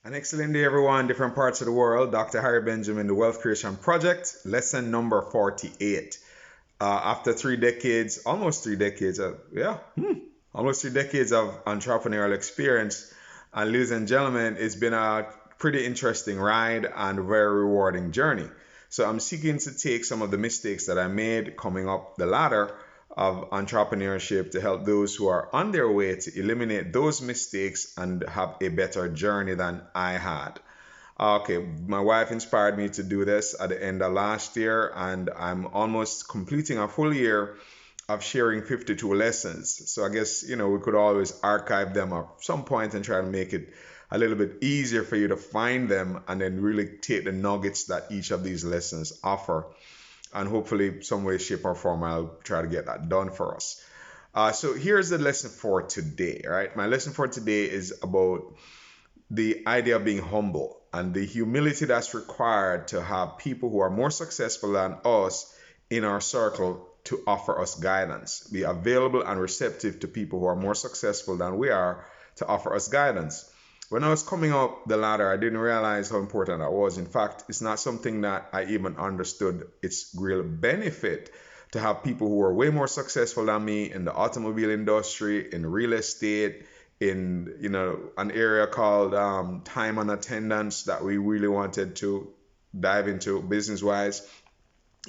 An excellent day, everyone, different parts of the world. Dr. Harry Benjamin, the Wealth Creation Project, lesson number 48. After 3 decades, almost 3 decades almost 3 decades of entrepreneurial experience. And ladies and gentlemen, it's been a pretty interesting ride and very rewarding journey. So I'm seeking to take some of the mistakes that I made coming up the ladder of entrepreneurship to help those who are on their way to eliminate those mistakes and have a better journey than I had. Okay, my wife inspired me to do this at the end of last year, and I'm almost completing a full year of sharing 52 lessons. So I guess, we could always archive them at some point and try to make it a little bit easier for you to find them and then really take the nuggets that each of these lessons offer. And hopefully, some way, shape, or form, I'll try to get that done for us. So here's the lesson for today, right? My lesson for today is about the idea of being humble and the humility that's required to have people who are more successful than us in our circle to offer us guidance. Be available and receptive to people who are more successful than we are to offer us guidance. When I was coming up the ladder, I didn't realize how important that was. In fact, it's not something that I even understood its real benefit to have people who are way more successful than me in the automobile industry, in real estate, in an area called time and attendance that we really wanted to dive into business wise,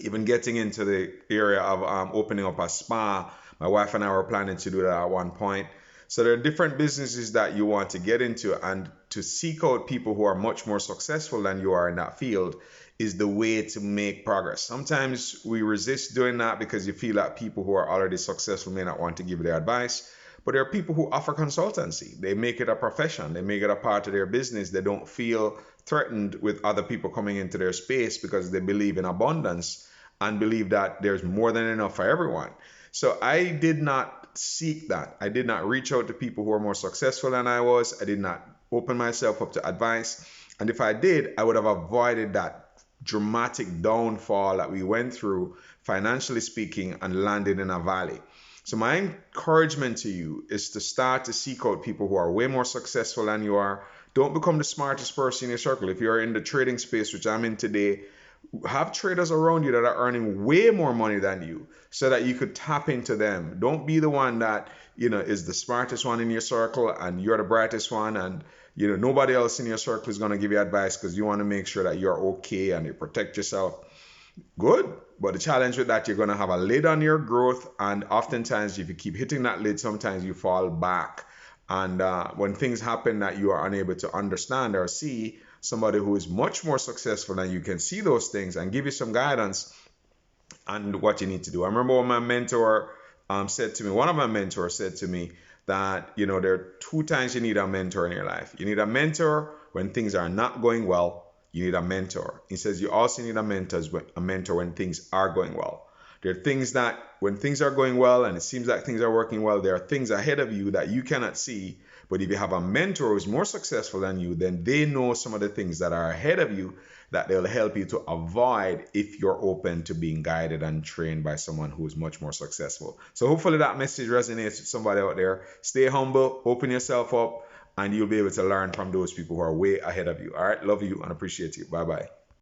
even getting into the area of opening up a spa. My wife and I were planning to do that at one point. So there are different businesses that you want to get into, and to seek out people who are much more successful than you are in that field is the way to make progress. Sometimes we resist doing that because you feel that people who are already successful may not want to give you their advice. But there are people who offer consultancy. They make it a profession. They make it a part of their business. They don't feel threatened with other people coming into their space because they believe in abundance and believe that there's more than enough for everyone. So I did not seek that. I did not reach out to people who are more successful than I was. I did not open myself up to advice. And if I did, I would have avoided that dramatic downfall that we went through, financially speaking, and landed in a valley. So my encouragement to you is to start to seek out people who are way more successful than you are. Don't become the smartest person in your circle. If you're in the trading space, which I'm in today, have traders around you that are earning way more money than you so that you could tap into them. Don't be the one that, is the smartest one in your circle and you're the brightest one, and nobody else in your circle is going to give you advice because you want to make sure that you're okay and you protect yourself. Good. But the challenge with that, you're going to have a lid on your growth. And oftentimes, if you keep hitting that lid, sometimes you fall back. And when things happen that you are unable to understand or see, somebody who is much more successful than you can see those things and give you some guidance on what you need to do. I remember when my mentor said to me, one of my mentors said to me that, there are two times you need a mentor in your life. You need a mentor when things are not going well. You need a mentor. He says you also need a mentor when things are going well. There are things that when things are going well and it seems like things are working well, there are things ahead of you that you cannot see. But if you have a mentor who's more successful than you, then they know some of the things that are ahead of you that they'll help you to avoid if you're open to being guided and trained by someone who is much more successful. So hopefully that message resonates with somebody out there. Stay humble, open yourself up, and you'll be able to learn from those people who are way ahead of you. All right. Love you and appreciate you. Bye bye.